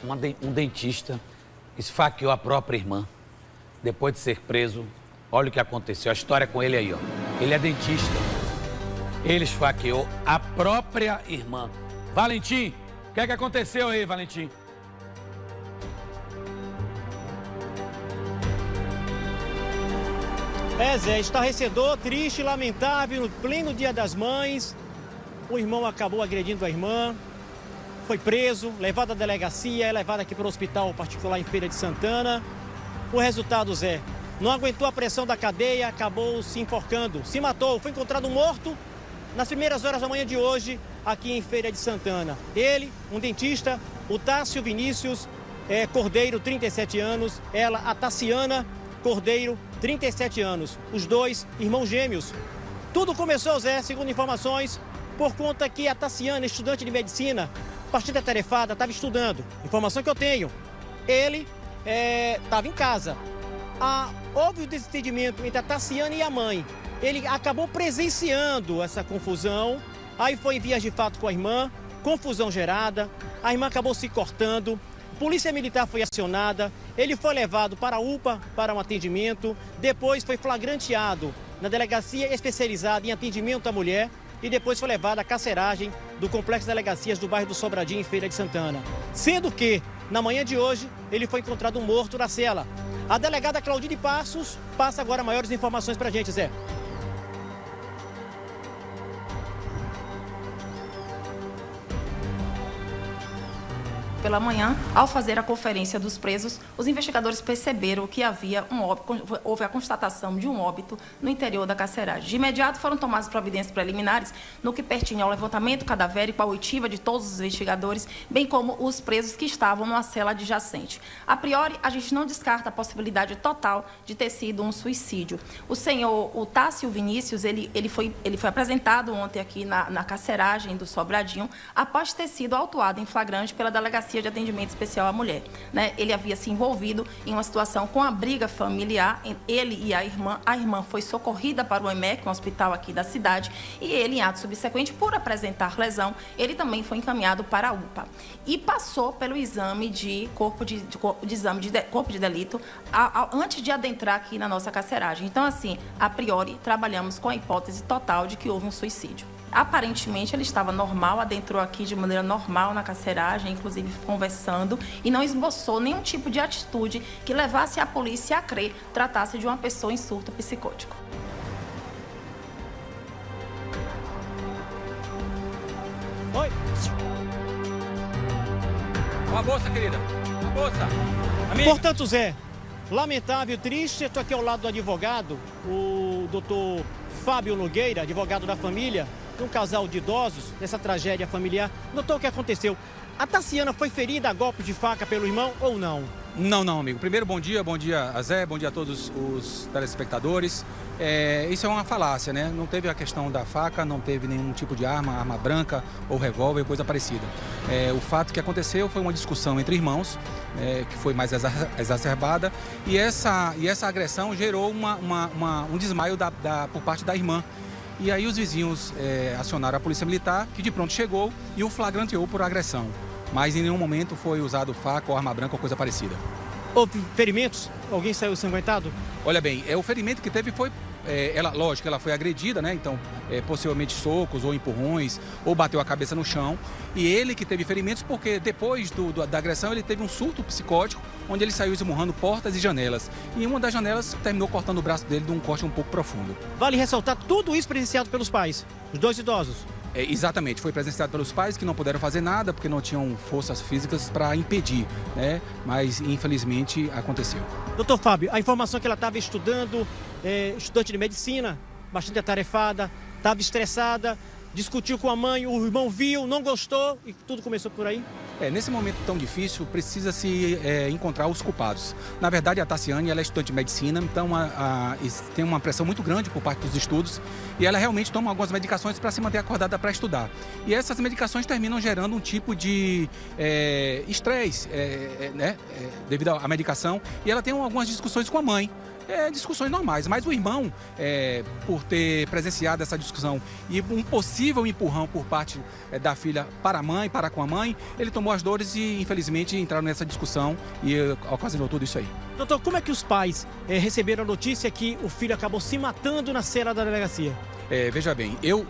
um dentista esfaqueou a própria irmã. Depois de ser preso, olha o que aconteceu. A história com ele aí, ó. Ele é dentista. Ele esfaqueou a própria irmã. Valentim, o que é que aconteceu aí, Valentim? Zé, estarrecedor, triste, lamentável, no pleno Dia das Mães. O irmão acabou agredindo a irmã, foi preso, levado à delegacia, levado aqui para o hospital particular em Feira de Santana. O resultado, Zé, não aguentou a pressão da cadeia, acabou se enforcando, se matou, foi encontrado morto nas primeiras horas da manhã de hoje, aqui em Feira de Santana. Ele, um dentista, o Tássio Vinícius Cordeiro, 37 anos, ela, a Tassiana Cordeiro, 37 anos, os dois irmãos gêmeos. Tudo começou, Zé, segundo informações, por conta que a Tassiana, estudante de medicina, partida tarefada, estava estudando. Informação que eu tenho, ele estava em casa. Houve um desentendimento entre a Tassiana e a mãe. Ele acabou presenciando essa confusão, aí foi em vias de fato com a irmã, confusão gerada, a irmã acabou se cortando. Polícia Militar foi acionada, ele foi levado para a UPA para um atendimento, depois foi flagranteado na delegacia especializada em atendimento à mulher e depois foi levado à carceragem do Complexo de Delegacias do bairro do Sobradinho, em Feira de Santana. Sendo que, na manhã de hoje, ele foi encontrado morto na cela. A delegada Claudine Passos passa agora maiores informações para a gente, Zé. Pela manhã, ao fazer a conferência dos presos, os investigadores perceberam que havia houve a constatação de um óbito no interior da carceragem. De imediato foram tomadas providências preliminares no que pertinha ao levantamento cadavérico, à oitiva de todos os investigadores, bem como os presos que estavam numa cela adjacente. A priori, a gente não descarta a possibilidade total de ter sido um suicídio. O Tássio Vinícius, ele foi apresentado ontem aqui na carceragem do Sobradinho, após ter sido autuado em flagrante pela Delegacia de Atendimento Especial à Mulher, né? Ele havia se envolvido em uma situação com a briga familiar, ele e a irmã foi socorrida para o EMEC, um hospital aqui da cidade, e ele, em ato subsequente, por apresentar lesão, ele também foi encaminhado para a UPA e passou pelo exame de corpo de delito antes de adentrar aqui na nossa carceragem. Então, assim, a priori, trabalhamos com a hipótese total de que houve um suicídio. Aparentemente, ele estava normal, adentrou aqui de maneira normal na carceragem, inclusive conversando, e não esboçou nenhum tipo de atitude que levasse a polícia a crer tratasse de uma pessoa em surto psicótico. Oi. Uma bolsa, querida. Uma bolsa. Amiga. Portanto, Zé, lamentável, triste, estou aqui ao lado do advogado, o doutor Fábio Nogueira, advogado da família, um casal de idosos, nessa tragédia familiar. Doutor, o que aconteceu? A Tassiana foi ferida a golpe de faca pelo irmão ou não? Não, amigo. Primeiro, bom dia a Zé, bom dia a todos os telespectadores. Isso é uma falácia, né? Não teve a questão da faca, não teve nenhum tipo de arma branca ou revólver, coisa parecida. O fato que aconteceu foi uma discussão entre irmãos, que foi mais exacerbada, e essa agressão gerou um desmaio por parte da irmã. E aí os vizinhos acionaram a polícia militar, que de pronto chegou e o flagranteou por agressão. Mas em nenhum momento foi usado faca ou arma branca ou coisa parecida. Houve ferimentos? Alguém saiu ensanguentado? Olha bem, o ferimento que teve foi... lógico, ela foi agredida, né? Então, possivelmente socos ou empurrões, ou bateu a cabeça no chão. E ele que teve ferimentos porque depois da agressão ele teve um surto psicótico, onde ele saiu esmurrando portas e janelas. E em uma das janelas terminou cortando o braço dele de um corte um pouco profundo. Vale ressaltar tudo isso presenciado pelos pais, os dois idosos. Exatamente, foi presenciado pelos pais que não puderam fazer nada porque não tinham forças físicas para impedir, né? Mas infelizmente aconteceu. Doutor Fábio, a informação é que ela estava estudando, estudante de medicina, bastante atarefada, estava estressada, discutiu com a mãe, o irmão viu, não gostou e tudo começou por aí? Nesse momento tão difícil, precisa-se encontrar os culpados. Na verdade, a Tassiane, ela é estudante de medicina, então tem uma pressão muito grande por parte dos estudos e ela realmente toma algumas medicações para se manter acordada para estudar. E essas medicações terminam gerando um tipo de estresse, né, devido à medicação, e ela tem algumas discussões com a mãe. Discussões normais, mas o irmão, por ter presenciado essa discussão e um possível empurrão por parte da filha para a mãe, para com a mãe, ele tomou tomou as dores e, infelizmente, entraram nessa discussão e ocasionou tudo isso aí. Doutor, como é que os pais receberam a notícia que o filho acabou se matando na cela da delegacia? Veja bem, eu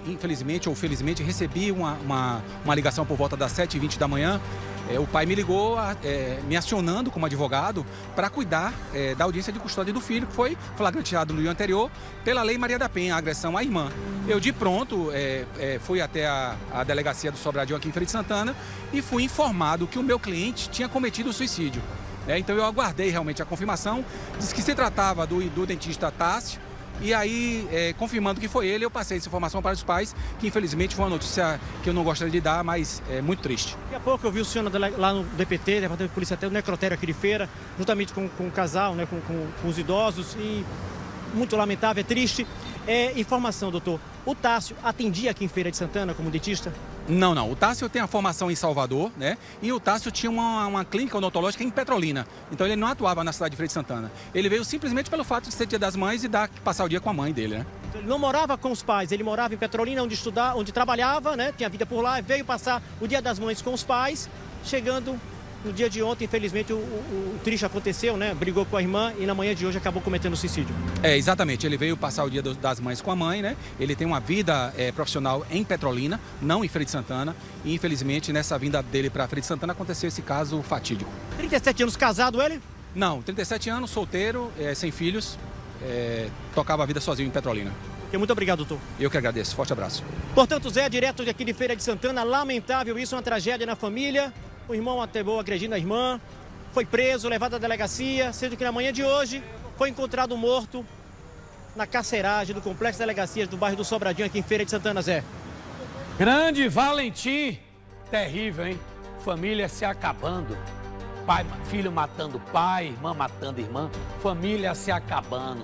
infelizmente ou felizmente recebi uma ligação por volta das 7h20 da manhã. O pai me ligou me acionando como advogado para cuidar da audiência de custódia do filho, que foi flagranteado no dia anterior pela Lei Maria da Penha, a agressão à irmã. Eu de pronto fui até a delegacia do Sobradinho aqui em Feira de Santana e fui informado que o meu cliente tinha cometido suicídio. Então eu aguardei realmente a confirmação, disse que se tratava do dentista Tássio. E aí, confirmando que foi ele, eu passei essa informação para os pais, que infelizmente foi uma notícia que eu não gostaria de dar, mas é muito triste. Daqui a pouco eu vi o senhor lá no DPT, Departamento de Polícia, até o necrotério aqui de Feira, juntamente com o casal, né, com os idosos, e muito lamentável, é triste. Informação, doutor, o Tássio atendia aqui em Feira de Santana como dentista? Não. O Tássio tem a formação em Salvador, né? E o Tássio tinha uma clínica odontológica em Petrolina. Então ele não atuava na cidade de Feira de Santana. Ele veio simplesmente pelo fato de ser Dia das Mães e passar o dia com a mãe dele, né? Então, ele não morava com os pais, ele morava em Petrolina, onde trabalhava, né? Tinha vida por lá, veio passar o Dia das Mães com os pais, chegando no dia de ontem, infelizmente, o triste aconteceu, né? Brigou com a irmã e na manhã de hoje acabou cometendo suicídio. Exatamente. Ele veio passar o Dia das Mães com a mãe, né? Ele tem uma vida profissional em Petrolina, não em Feira de Santana. E, infelizmente, nessa vinda dele para Feira de Santana, aconteceu esse caso fatídico. 37 anos casado, ele? Não, 37 anos, solteiro, sem filhos, tocava a vida sozinho em Petrolina. Muito obrigado, doutor. Eu que agradeço. Forte abraço. Portanto, Zé, direto daqui de Feira de Santana, lamentável isso, uma tragédia na família. O irmão acabou agredindo a irmã, foi preso, levado à delegacia, sendo que na manhã de hoje foi encontrado morto na carceragem do Complexo de Delegacias do bairro do Sobradinho, aqui em Feira de Santana, Zé. Grande Valentim, terrível, hein? Família se acabando, filho matando pai, irmã matando irmã, família se acabando,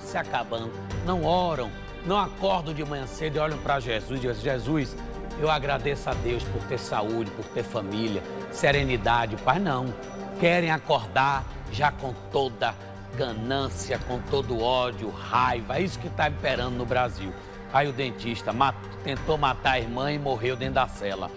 não oram, não acordam de manhã cedo e olham para Jesus e dizem: Jesus, eu agradeço a Deus por ter saúde, por ter família, serenidade. Pai, não. Querem acordar já com toda ganância, com todo ódio, raiva. É isso que está imperando no Brasil. Aí o dentista tentou matar a irmã e morreu dentro da cela.